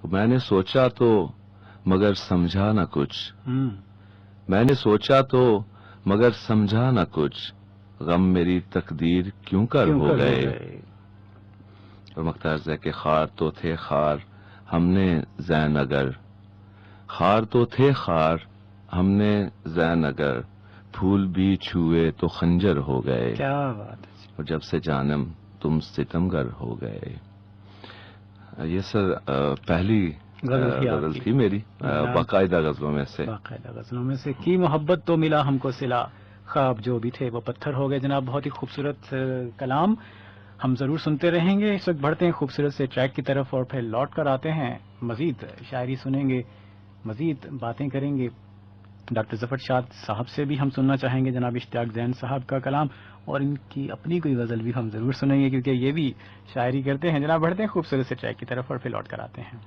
میں نے سوچا تو مگر سمجھا نہ کچھ، میں نے سوچا تو مگر سمجھا نہ کچھ، غم میری تقدیر کیوں کر ہو گئے۔ اور مختار ہے کہ خار تو تھے خار ہم نے زین اگر، خار تو تھے خار ہم نے زین اگر، پھول بھی چھوئے تو خنجر ہو گئے، کیا بات ہے۔ اور جب سے جانم تم ستمگر ہو گئے۔ یہ سر پہلی غزل تھی میری باقاعدہ غزلوں میں سے، باقاعدہ غزلوں میں سے۔ کی محبت تو ملا ہم کو صلا، خواب جو بھی تھے وہ پتھر ہو گئے۔ جناب بہت ہی خوبصورت کلام ہم ضرور سنتے رہیں گے۔ اس وقت بڑھتے ہیں خوبصورت سے ٹریک کی طرف اور پھر لوٹ کر آتے ہیں، مزید شاعری سنیں گے، مزید باتیں کریں گے۔ ڈاکٹر ظفر شاد صاحب سے بھی ہم سننا چاہیں گے، جناب اشتیاق زین صاحب کا کلام، اور ان کی اپنی کوئی غزل بھی ہم ضرور سنیں گے کیونکہ یہ بھی شاعری کرتے ہیں۔ جناب بڑھتے ہیں خوبصورت سے ٹریک کی طرف اور پھر لوٹ کر آتے ہیں۔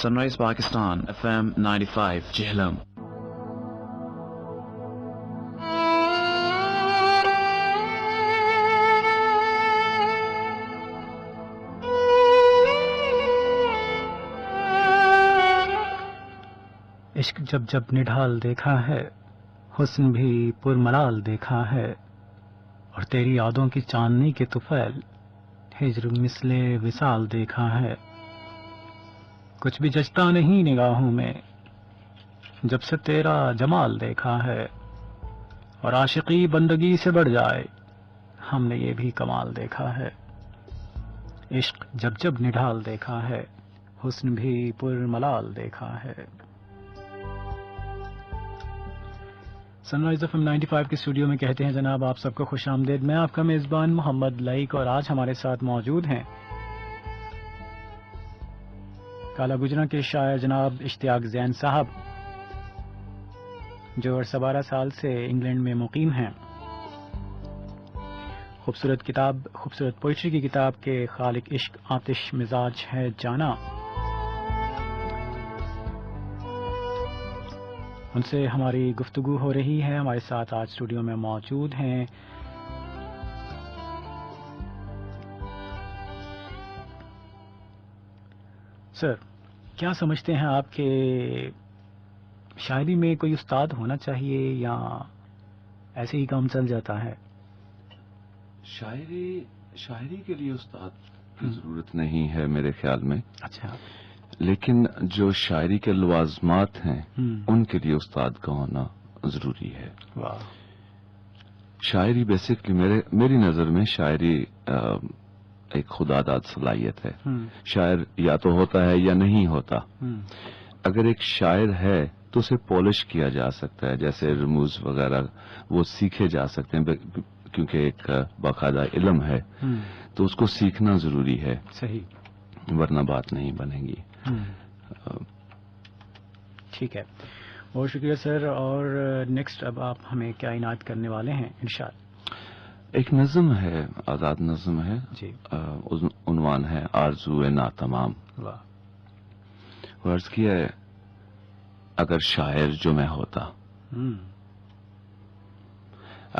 Sunrise Pakistan, FM 95, Jhelum. عشق جب جب نڈھال دیکھا ہے، حسن بھی پرملال دیکھا ہے، اور تیری یادوں کی چاندنی کے طفیل ہجر مثل وصال دیکھا ہے۔ کچھ بھی جچتا نہیں نگاہوں میں جب سے تیرا جمال دیکھا ہے، اور عاشقی بندگی سے بڑھ جائے ہم نے یہ بھی کمال دیکھا ہے۔ عشق جب جب نڈھال دیکھا ہے، حسن بھی پرملال دیکھا ہے۔ سن رائز ایف ایم 95 کے اسٹوڈیو میں کہتے ہیں جناب آپ سب کو خوش آمدید۔ میں آپ کا میزبان محمد لائق، اور آج ہمارے ساتھ موجود ہیں کالا گجرا کے شاعر جناب اشتیاق زین صاحب، جو 12 سال سے انگلینڈ میں مقیم ہیں۔ خوبصورت پوئٹری کی کتاب کے خالق عشق آتش مزاج ہے جانا، ان سے ہماری گفتگو ہو رہی ہے۔ ہمارے ساتھ آج اسٹوڈیو میں موجود ہیں سر، کیا سمجھتے ہیں آپ کہ شاعری میں کوئی استاد ہونا چاہیے یا ایسے ہی کام چل جاتا ہے؟ شاعری کے لیے استاد کی ضرورت نہیں ہے میرے خیال میں، اچھا، لیکن جو شاعری کے لوازمات ہیں ان کے لیے استاد کا ہونا ضروری ہے۔ واہ، شاعری بیسکلی میری نظر میں شاعری ایک خدا داد صلاحیت ہے۔ شاعر یا تو ہوتا ہے یا نہیں ہوتا۔ اگر ایک شاعر ہے تو اسے پالش کیا جا سکتا ہے، جیسے رموز وغیرہ وہ سیکھے جا سکتے ہیں، کیونکہ ایک باقاعدہ علم ہے تو اس کو سیکھنا ضروری ہے، صحیح، ورنہ بات نہیں بنے گی۔ ٹھیک ہے، بہت شکریہ سر۔ اور نیکسٹ اب آپ ہمیں کیا عنایت کرنے والے ہیں ارشاد؟ ایک نظم ہے، آزاد نظم ہے جی، عنوان ہے آرزو ناتمام۔ واہ، عرض کیا ہے، اگر شاعر جو میں ہوتا،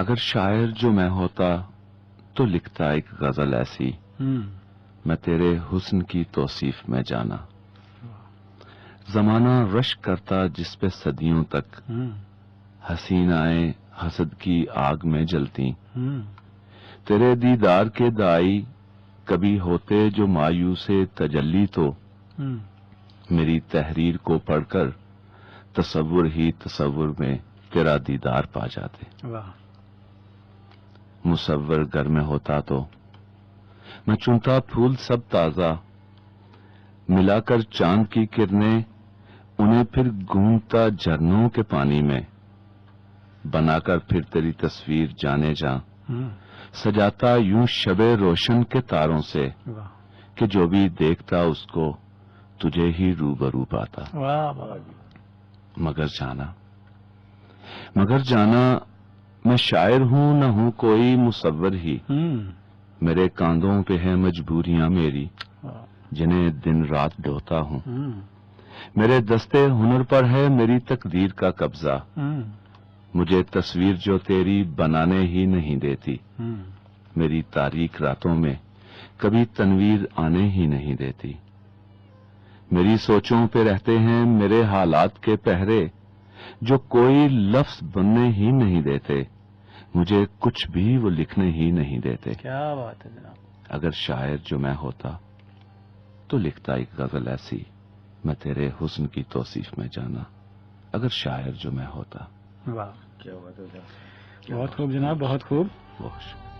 اگر شاعر جو میں ہوتا تو لکھتا ایک غزل ایسی، میں تیرے حسن کی توصیف میں جانا۔ زمانہ رشک کرتا جس پہ صدیوں تک، حسینائیں حسد کی آگ میں جلتی، تیرے دیدار کے دائی کبھی ہوتے جو مایوس تجلی، تو میری تحریر کو پڑھ کر تصور ہی تصور میں تیرا دیدار پا جاتے۔ واہ، مصور گھر میں ہوتا تو میں چنتا پھول سب تازہ، ملا کر چاند کی کرنیں انہیں پھر گھومتا جھرنوں کے پانی میں، بنا کر پھر تیری تصویر جانے جاں، سجاتا یوں شب روشن کے تاروں سے واہ، کہ جو بھی دیکھتا اس کو تجھے ہی روبرو پاتا۔ واہ، مگر جانا میں شاعر ہوں نہ ہوں کوئی مصور ہی، میرے کاندھوں پہ ہے مجبوریاں میری جنہیں دن رات ڈھوتا ہوں، میرے دستے ہنر پر ہے میری تقدیر کا قبضہ، مجھے تصویر جو تیری بنانے ہی نہیں دیتی، میری تاریک راتوں میں کبھی تنویر آنے ہی نہیں دیتی، میری سوچوں پہ رہتے ہیں میرے حالات کے پہرے جو کوئی لفظ بننے ہی نہیں دیتے، مجھے کچھ بھی وہ لکھنے ہی نہیں دیتے۔ کیا بات ہے جناب! اگر شاعر جو میں ہوتا تو لکھتا ایک غزل ایسی، میں تیرے حسن کی توصیف میں جانا، اگر شاعر جو میں ہوتا۔ واہ، کیا بات ہے! بہت خوب جناب، بہت خوب۔ بہت شکریہ۔